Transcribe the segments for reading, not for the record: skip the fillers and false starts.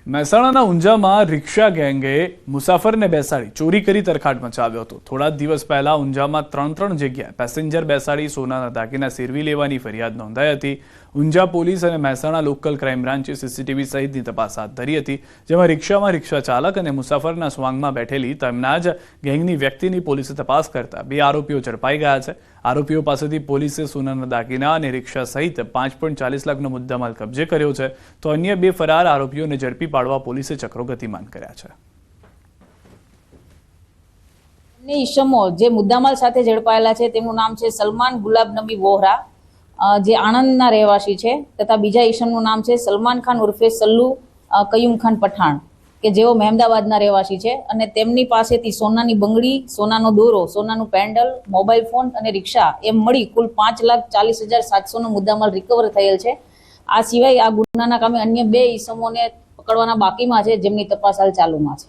મહેસાણાના ઊંઝામાં રિક્ષા ગેંગે મુસાફરને બેસાડી ચોરી કરી તરખાટ મચાવ્યો હતો। થોડા દિવસ પહેલા ઊંઝામાં ત્રણ જગ્યાએ પેસેન્જર બેસાડી સોનાના દાગીના સેરવી લેવાની ફરિયાદ નોંધાઈ હતી। ઊંઝા પોલીસ અને મહેસાણા લોકલ ક્રાઇમ બ્રાન્ચે સીસીટીવી સહિતની તપાસ હાથ ધરી હતી, જેમાં રિક્ષામાં રિક્ષા ચાલક અને મુસાફરના સ્વાંગમાં બેઠેલી તેમના જ ગેંગની વ્યક્તિની પોલીસે તપાસ કરતા 2 આરોપીઓ ઝડપાઈ ગયા છે। આરોપીઓ પાસેથી પોલીસે સોનાના દાગીના અને રિક્ષા સહિત 5.40 લાખનો મુદ્દામાલ કબજે કર્યો છે, તો અન્ય 2 ફરાર આરોપીઓને ઝડપી પાડવા પોલીસે ચક્રો ગતિમાન કર્યા છે। ઈસમો જે મુદ્દામાલ સાથે ઝડપાયેલા છે તેમનું નામ છે સલમાન ગુલાબ નબી વોહરા, જે આણંદના રહેવાસી છે, તથા બીજા ઈસમનું નામ છે સલમાન ખાન ઉર્ફે સલ્લુ કયુમ ખાન પઠાણ, કે જેઓ મહેમદાવાદના રહેવાસી છે અને તેમની પાસેથી સોનાની બંગડી, સોનાનો દોરો, સોનાનું પેન્ડલ, મોબાઈલ ફોન અને રિક્ષા એમ મળી કુલ 5,40,700નો મુદ્દામાલ રિકવર થયેલ છે। આ સિવાય આ ગુનાના કામે અન્ય 2 ઈસમોને પકડવાના બાકીમાં છે, જેમની તપાસ હાલ ચાલુમાં છે।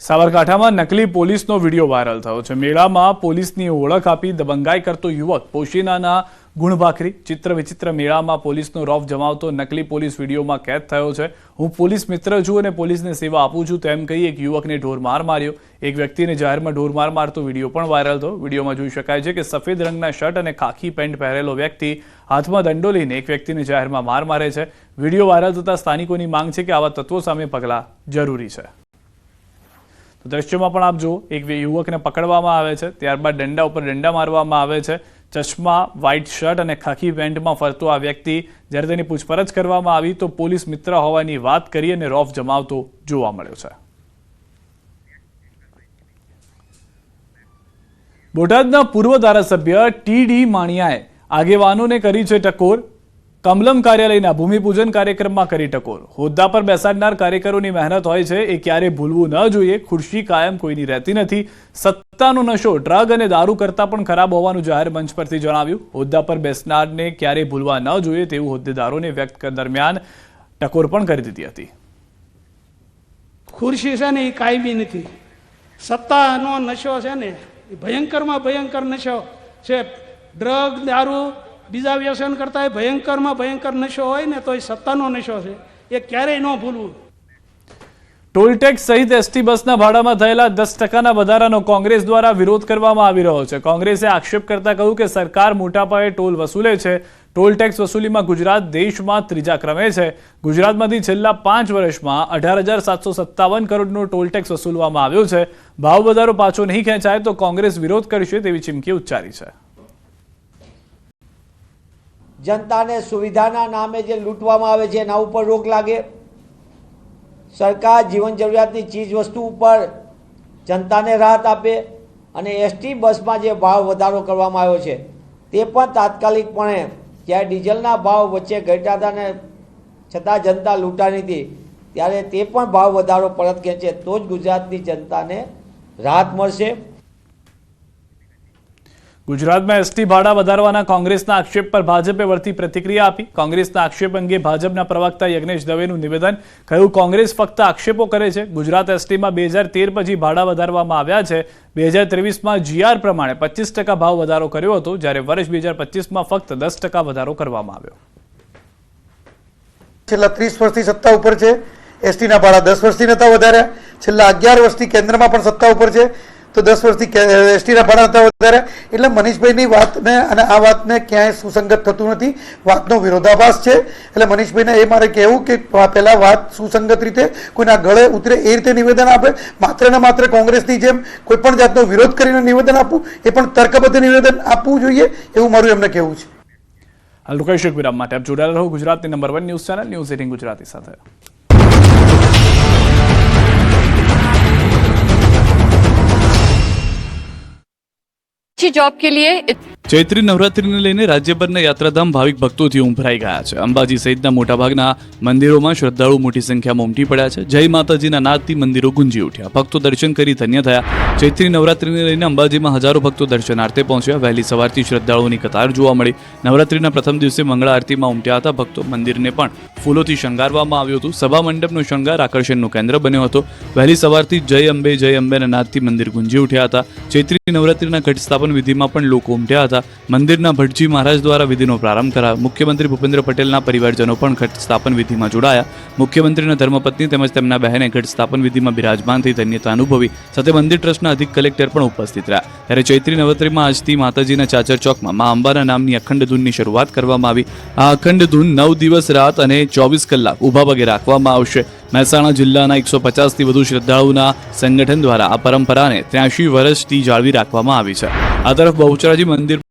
સાબરકાંઠામાં નકલી પોલીસનો વિડીયો વાયરલ થયો છે। મેળામાં પોલીસની ઓળખ આપી દબંગાઈ કરતો યુવક પોશીનાના ગુણભાખરી ચિત્ર વિચિત્ર મેળામાં પોલીસનો રોફ જમાવતો નકલી પોલીસ વિડીયોમાં કેદ થયો છે। હું પોલીસ મિત્ર છું અને પોલીસને સેવા આપું છું તેમ કહી એક યુવકને ઢોરમાર માર્યો। એક વ્યક્તિને જાહેરમાં ઢોરમાર મારતો વિડીયો પણ વાયરલ થયો। વિડીયોમાં જોઈ શકાય છે કે સફેદ રંગના શર્ટ અને ખાખી પેન્ટ પહેરેલો વ્યક્તિ હાથમાં દંડો લઈને એક વ્યક્તિને જાહેરમાં માર મારે છે। વિડીયો વાયરલ થતા સ્થાનિકોની માંગ છે કે આવા તત્વો સામે પગલાં જરૂરી છે। તો દ્રશ્યોમાં પણ આપ જુઓ, એક યુવકને પકડવામાં આવે છે, ત્યારબાદ દંડા ઉપર દંડા મારવામાં આવે છે। ચશ્મા, વ્હાઇટ શર્ટ અને ખાખી પેન્ટમાં ફરતો આ વ્યક્તિ જ્યારે તેની પૂછપરછ કરવામાં આવી તો પોલીસ મિત્ર હોવાની વાત કરી અને રોફ જમાવતો જોવા મળ્યો છે। બોટાદના પૂર્વ ધારાસભ્ય ટી.ડી. માણિયાએ આગેવાનોને કરી છે ટકોર। કમલમ કાર્યાલયના ભૂમિપૂજન કાર્યક્રમમાં કરી ટકોર। હોદ્દા પર બેસાડનાર કાર્યકરોની મહેનત હોય છે, એ ક્યારે ભૂલવું ન જોઈએ। ખુરશી કાયમ કોઈની રહેતી નથી। સત્તાનો નશો ડ્રગ અને દારૂ કરતાં પણ ખરાબ હોવાનું જાહેર મંચ પરથી જણાવ્યું। હોદ્દા પર બેસનારને ક્યારે ભૂલવા ન જોઈએ તેવું હોદ્દેદારોને વ્યક્ત દરમિયાન ટકોર પણ કરી દીધી હતી। ખુરશી છે ને એ કાયમી નથી, સત્તાનો નશો છે ને એ ભયંકરમાં ભયંકર નશો છે। ડ્રગ, દારૂ, બીજા વ્યસન કરતા ભયંકરમાં ભયંકર નશો હોય ને તો એ સત્તાનો નશો છે, એ ક્યારેય ન ભૂલવું। ટોલ ટેક્સ સહિત એસટી બસના ભાડામાં થયેલા 10%ના વધારાનો કોંગ્રેસ દ્વારા વિરોધ કરવામાં આવી રહ્યો છે। કોંગ્રેસે આક્ષેપ કરતા કહ્યું કે સરકાર મોટા પાયે ટોલ વસૂલે છે। ટોલ ટેક્સ વસૂલીમાં ગુજરાત દેશમાં 3જા ક્રમે છે। ગુજરાતમાંથી છેલ્લા 5 વર્ષમાં 18,757 કરોડનો ટોલ ટેક્સ વસૂલવામાં આવ્યો છે। ભાવ વધારો પાછો નહીં ખેંચાય તો કોંગ્રેસ વિરોધ કરશે તેવી ચીમકી ઉચ્ચારી છે। जनता सुविधा नामे जो लूटवामां आवे छे एना उपर रोक लागे। सरकार जीवन जरूरियातनी चीज वस्तु पर जनता ने राहत आपे अने एसटी बस में जो भाव वधारो करवामां आव्यो छे ते पण तात्कालिकपणे ज्यारे डीजलना भाव वच्चे घट्या हता ने छतां जनता लूंटाणी हती त्यारे ते पण भाव वधारो परत खेंचे तो ज गुजरातनी जनताने राहत मळशे। ગુજરાતમાં એસટી ભાડા વધારવાના કોંગ્રેસના આક્ષેપ પર ભાજપે વળતી પ્રતિક્રિયા આપી। કોંગ્રેસના આક્ષેપ અંગે ભાજપના પ્રવક્તા યજ્ઞેશ દવેનું નિવેદન, કહ્યું કોંગ્રેસ ફક્ત આક્ષેપો કરે છે। ગુજરાત એસટીમાં 2013 પછી ભાડા વધારવામાં આવ્યા છે। 2023માં જીઆર પ્રમાણે 25% ભાવ વધારો કર્યો હતો, જ્યારે વર્ષ 2025માં ફક્ત 10% વધારો કરવામાં આવ્યો। છેલ્લા 30 વર્ષથી સત્તા ઉપર છે, એસટીના ભાડા 10 વર્ષથી નતા વધાર્યા। છેલ્લા 11 વર્ષથી કેન્દ્રમાં પણ સત્તા ઉપર છે તો 10 વર્ષથી એસટીના ભાડા નતા વધાર્યા। એટલે મનીષભાઈની વાતને અને આ વાતને ક્યાંય સુસંગત થતું નથી, વાતનો વિરોધાભાસ છે। એટલે મનીષભાઈને એ મારે કહેવું કે પહેલા વાત સુસંગત રીતે કોઈના ગળે ઉતરે એ રીતે નિવેદન આપે, માત્ર ને માત્ર કોંગ્રેસની જેમ કોઈ પણ જાતનો વિરોધ કરીને નિવેદન આપવું, એ પણ તર્કબદ્ધ નિવેદન આપવું જોઈએ, એવું મારું એમને કહેવું છે। હાલ રોકાઈશું એક વિરામ માટે। આપ જોડાયેલા રહો ગુજરાતની number 1 news channel news 18 Gujarati સાથે। जॉब के लिए ચૈત્રી નવરાત્રીને લઈને રાજ્યભરના યાત્રાધામ ભાવિક ભક્તોથી ઉંભરાઈ ગયા છે। અંબાજી સહિતના મોટાભાગના મંદિરોમાં શ્રદ્ધાળુ મોટી સંખ્યામાં ઉમટી પડ્યા છે। જય માતાજીના નાદથી મંદિરો ગુંજી ઉઠ્યા। ભક્તો દર્શન કરી ધન્ય થયા। ચૈત્રી નવરાત્રીને લઈને અંબાજીમાં હજારો ભક્તો દર્શનાર્થે પહોંચ્યા। વહેલી સવારથી શ્રદ્ધાળુઓની કતાર જોવા મળી। નવરાત્રીના પ્રથમ દિવસે મંગળા આરતીમાં ઉમટ્યા હતા ભક્તો। મંદિરને પણ ફૂલોથી શણગારવામાં આવ્યું હતું। સભા મંડપનો શણગાર આકર્ષણનું કેન્દ્ર બન્યો હતો। વહેલી સવારથી જય અંબેના નાદથી મંદિર ગુંજી ઉઠ્યા હતા। ચૈત્રી નવરાત્રીના ઘટ સ્થાપન સ્થાપન વિધિમાં પણ લોકો ઉમટ્યા હતા. મંદિરના ભટજી મહારાજ દ્વારા વિધિનો પ્રારંભ કરાયો. મુખ્યમંત્રી ભૂપેન્દ્ર પટેલના પરિવારજનો પણ ઘટ સ્થાપન વિધિમાં જોડાયા. મુખ્યમંત્રીના ધર્મપત્ની તેમજ તેમના બહેને ઘટ સ્થાપન વિધિમાં બિરાજમાન થઈ ધન્યતા અનુભવી. સાથે મંદિર ટ્રસ્ટના અધિક કલેક્ટર પણ ઉપસ્થિત રહ્યા. ત્યારે ચૈત્રી નવરાત્રિમાં આજથી માતાજીના ચાચર ચોકમાં મા અંબાના નામની અખંડ ધૂનની શરૂઆત કરવામાં આવી. આ અખંડ ધૂન 9 દિવસ રાત અને 24 કલાક ઊભા પગે રાખવામાં આવશે. મહેસાણા જિલ્લાના 150થી વધુ શ્રદ્ધાળુના સંગઠન દ્વારા આ પરંપરાને 83 વર્ષથી જાળવી રાખવામાં આવી છે. આ તરફ બહુચરાજી મંદિર